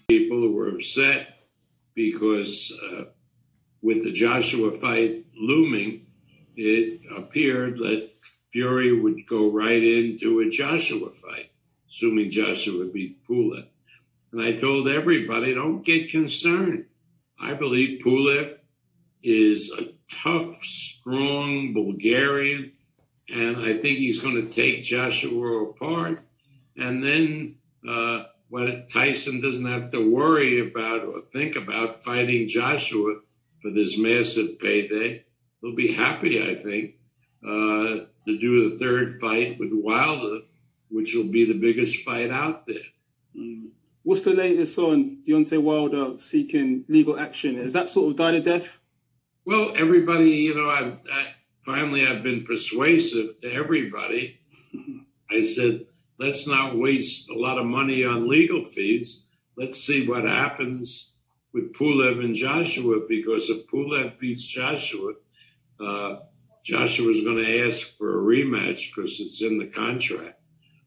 people who were upset because with the Joshua fight looming, it appeared that Fury would go right into a Joshua fight, assuming Joshua beat Pulev. And I told everybody, don't get concerned. I believe Pulev is a tough, strong Bulgarian, and I think he's going to take Joshua apart. And then Tyson doesn't have to worry about or think about fighting Joshua for this massive payday. He'll be happy, I think, to do the third fight with Wilder, which will be the biggest fight out there. What's the latest on Deontay Wilder seeking legal action? Has that sort of died a death? Well, everybody, I've been persuasive to everybody. I said, let's not waste a lot of money on legal fees. Let's see what happens with Pulev and Joshua, because if Pulev beats Joshua, Joshua's going to ask for a rematch because it's in the contract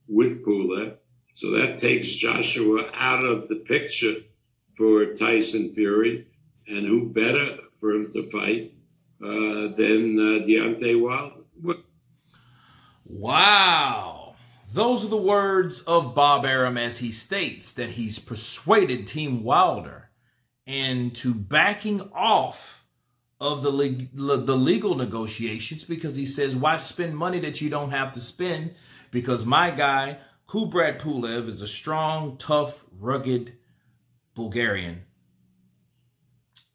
with Pulev. So that takes Joshua out of the picture for Tyson Fury. And who better for him to fight than Deontay Wilder? Wow. Those are the words of Bob Arum as he states that he's persuaded Team Wilder into backing off of the legal negotiations, because he says, why spend money that you don't have to spend? Because my guy, Kubrat Pulev, is a strong, tough, rugged Bulgarian.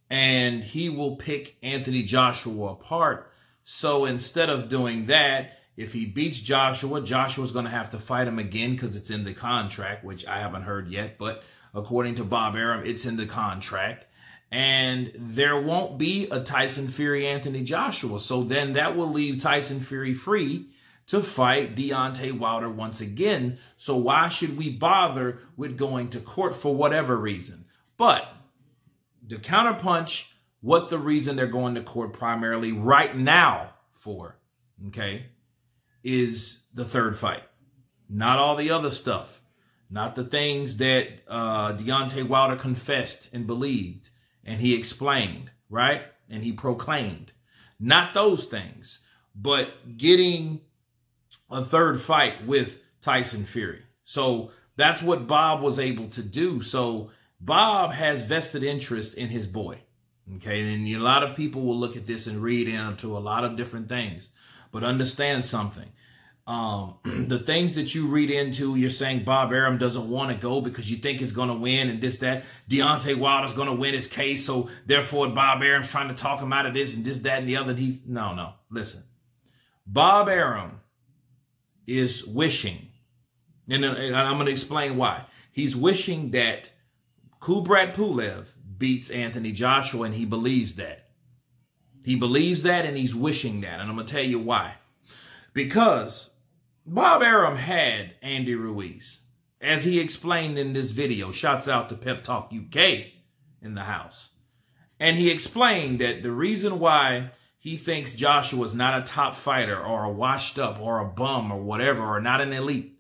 And he will pick Anthony Joshua apart. So instead of doing that, if he beats Joshua, Joshua's going to have to fight him again because it's in the contract, which I haven't heard yet. But according to Bob Arum, it's in the contract. And there won't be a Tyson Fury Anthony Joshua. So then that will leave Tyson Fury free to fight Deontay Wilder once again. So why should we bother with going to court for whatever reason? But to counterpunch what the reason they're going to court primarily right now for, okay, is the third fight. Not all the other stuff. Not the things that Deontay Wilder confessed and believed and he explained, right? And he proclaimed. Not those things, but getting a third fight with Tyson Fury. So that's what Bob was able to do. So Bob has vested interest in his boy. Okay, and a lot of people will look at this and read into a lot of different things. But understand something. The things that you read into, you're saying Bob Arum doesn't want to go because you think he's going to win and this, that. Deontay Wilder's going to win his case, so therefore Bob Arum's trying to talk him out of this and this, that, and the other. And no. Listen. Bob Arum is wishing, and I'm going to explain why. He's wishing that Kubrat Pulev beats Anthony Joshua, and he believes that. He believes that, and he's wishing that. And I'm going to tell you why. Because Bob Arum had Andy Ruiz, as he explained in this video. Shouts out to Pep Talk UK in the house. And he explained that the reason why he thinks Joshua is not a top fighter or a washed up or a bum or whatever, or not an elite,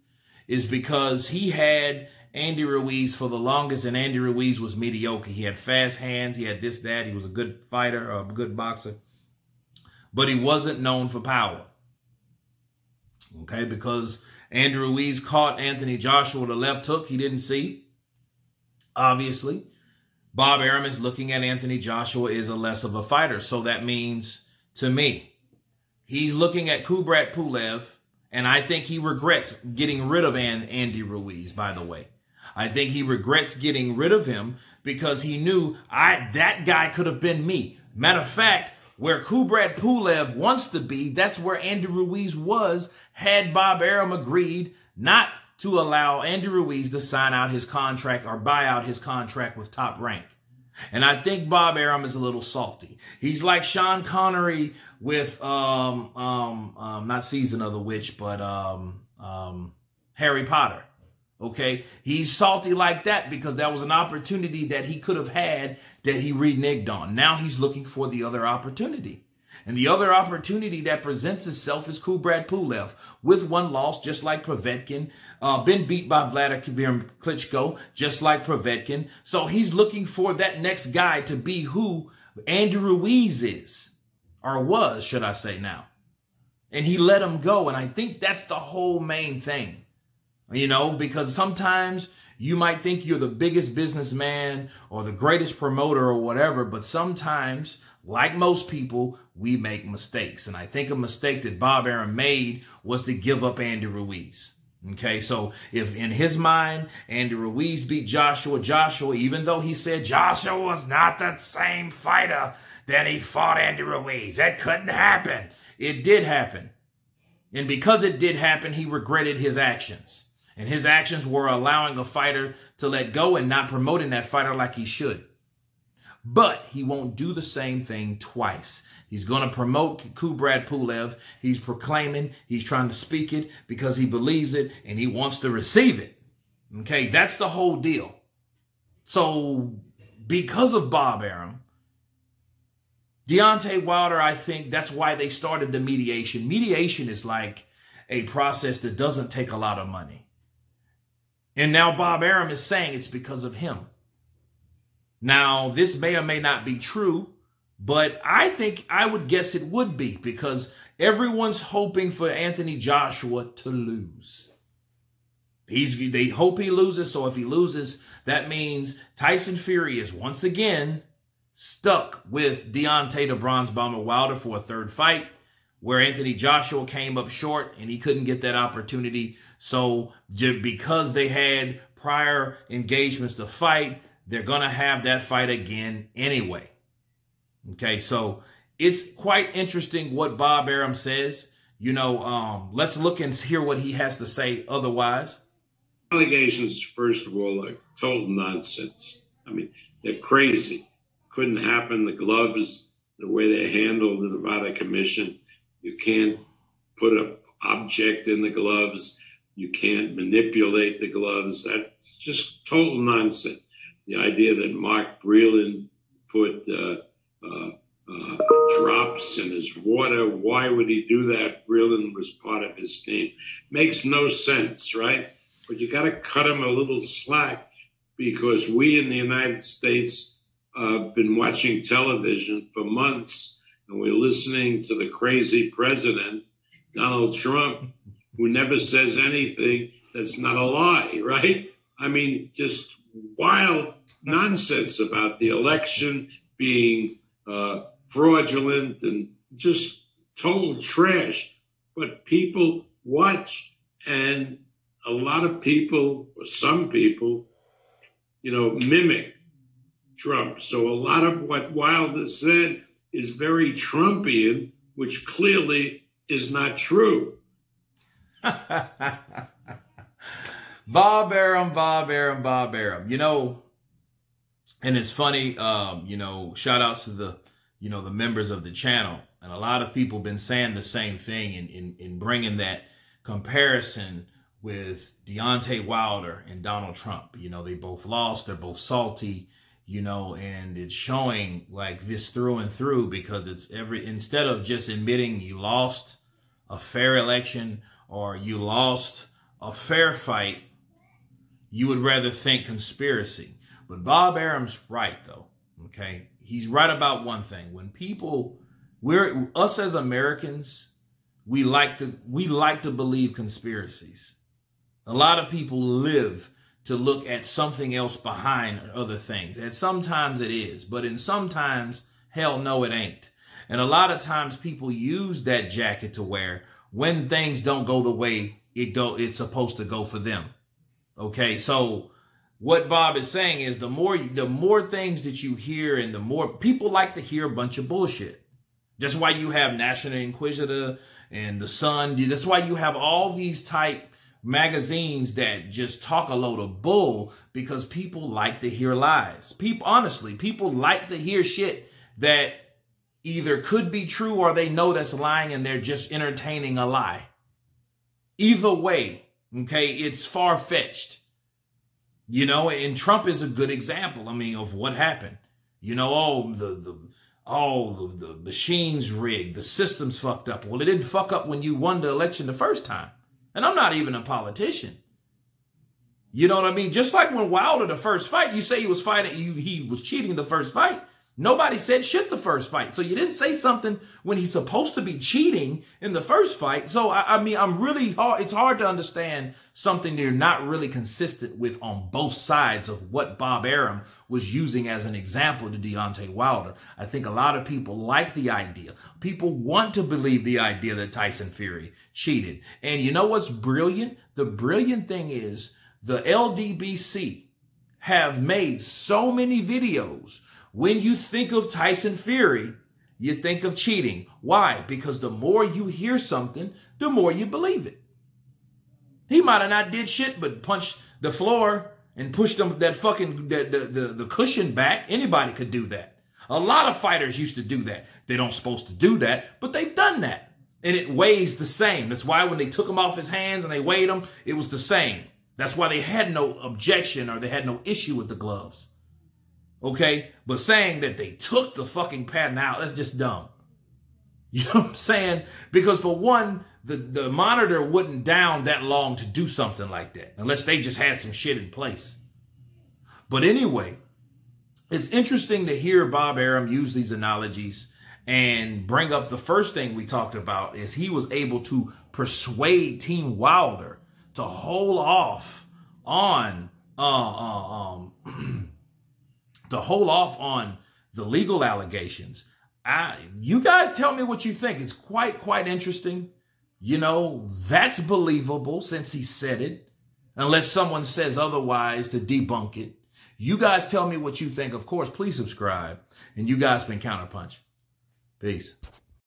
is because he had Andy Ruiz for the longest, and Andy Ruiz was mediocre. He had fast hands. He had this, that. He was a good fighter, a good boxer. But he wasn't known for power. Okay, because Andy Ruiz caught Anthony Joshua with a left hook he didn't see. Obviously, Bob Arum is looking at Anthony Joshua as a less of a fighter. So that means, to me, he's looking at Kubrat Pulev, and I think he regrets getting rid of Andy Ruiz, by the way. I think he regrets getting rid of him because he knew that guy could have been me. Matter of fact, where Kubrat Pulev wants to be, that's where Andy Ruiz was, had Bob Arum agreed not to allow Andy Ruiz to sign out his contract or buy out his contract with Top Rank. And I think Bob Arum is a little salty. He's like Sean Connery with, not Season of the Witch, but Harry Potter. Okay, he's salty like that because that was an opportunity that he could have had that he reneged on. Now he's looking for the other opportunity. And the other opportunity that presents itself is Kubrat Pulev with one loss, just like Povetkin, been beat by Vladimir Klitschko, just like Povetkin. So he's looking for that next guy to be who Andy Ruiz is, or was, should I say now. And he let him go. And I think that's the whole main thing, you know, because sometimes you might think you're the biggest businessman or the greatest promoter or whatever, but sometimes, like most people, we make mistakes. And I think a mistake that Bob Arum made was to give up Andy Ruiz. Okay, so if in his mind, Andy Ruiz beat Joshua, even though he said Joshua was not the same fighter that he fought Andy Ruiz, that couldn't happen. It did happen. And because it did happen, he regretted his actions. And his actions were allowing a fighter to let go and not promoting that fighter like he should. But he won't do the same thing twice. He's going to promote Kubrat Pulev. He's proclaiming, he's trying to speak it because he believes it and he wants to receive it. Okay, that's the whole deal. So because of Bob Arum, Deontay Wilder, I think that's why they started the mediation. Mediation is like a process that doesn't take a lot of money. And now Bob Arum is saying it's because of him. Now, this may or may not be true, but I think I would guess it would be because everyone's hoping for Anthony Joshua to lose. They hope he loses, so if he loses, that means Tyson Fury is once again stuck with Deontay the Bronze Bomber Wilder for a third fight, where Anthony Joshua came up short and he couldn't get that opportunity. So because they had prior engagements to fight, they're going to have that fight again anyway. Okay, so it's quite interesting what Bob Arum says. You know, let's look and hear what he has to say otherwise. Allegations, first of all, are total nonsense. I mean, they're crazy. Couldn't happen. The gloves, the way they handled the Nevada Commission, you can't put an object in the gloves. You can't manipulate the gloves. That's just total nonsense. The idea that Mark Breland put drops in his water, why would he do that? Breland was part of his team. Makes no sense, right? But you got to cut him a little slack because we in the United States have been watching television for months and we're listening to the crazy president, Donald Trump, who never says anything that's not a lie, right? I mean, just wild nonsense about the election being fraudulent and just total trash. But people watch, and a lot of people, or some people, you know, mimic Trump. So a lot of what Wilder said is very Trumpian, which clearly is not true. Bob Arum. You know, and it's funny, you know, shout outs to the, you know, the members of the channel. And a lot of people been saying the same thing in bringing that comparison with Deontay Wilder and Donald Trump. You know, they both lost. They're both salty, you know, and it's showing like this through and through because it's instead of just admitting you lost a fair election or you lost a fair fight, you would rather think conspiracy. But Bob Arum's right, though. Okay, he's right about one thing. When people, us as Americans, we like to believe conspiracies. A lot of people live to look at something else behind other things. And sometimes it is, but in sometimes, hell no, it ain't. And a lot of times people use that jacket to wear when things don't go the way it's supposed to go for them. Okay, so what Bob is saying is the more things that you hear and the more people like to hear a bunch of bullshit. That's why you have National Inquisitor and The Sun. That's why you have all these type magazines that just talk a load of bull because people like to hear lies. Honestly, people like to hear shit that either could be true or they know that's lying and they're just entertaining a lie. Either way, okay, it's far-fetched. You know, and Trump is a good example, I mean, of what happened. You know, oh, the machine's rigged, the system's fucked up. Well, it didn't fuck up when you won the election the first time. And I'm not even a politician. You know what I mean? Just like when Wilder, the first fight, you say he was fighting, he was cheating the first fight. Nobody said shit the first fight. So you didn't say something when he's supposed to be cheating in the first fight. So, I mean, it's hard to understand something you're not really consistent with on both sides of what Bob Arum was using as an example to Deontay Wilder. I think a lot of people like the idea. People want to believe the idea that Tyson Fury cheated. And you know what's brilliant? The brilliant thing is the LDBC have made so many videos. When you think of Tyson Fury, you think of cheating. Why? Because the more you hear something, the more you believe it. He might have not did shit but punched the floor and pushed that fucking the cushion back. Anybody could do that. A lot of fighters used to do that. They don't supposed to do that, but they've done that. And it weighs the same. That's why when they took him off his hands and they weighed him, it was the same. That's why they had no objection or they had no issue with the gloves. Okay, but saying that they took the fucking patent out, that's just dumb. You know what I'm saying? Because for one, the monitor wouldn't down that long to do something like that, unless they just had some shit in place. But anyway, it's interesting to hear Bob Arum use these analogies and bring up the first thing we talked about is he was able to persuade Team Wilder to hold off on the legal allegations. You guys tell me what you think. It's quite interesting. You know, that's believable since he said it, unless someone says otherwise to debunk it. You guys tell me what you think. Of course, please subscribe. And you guys been Counterpunch. Peace.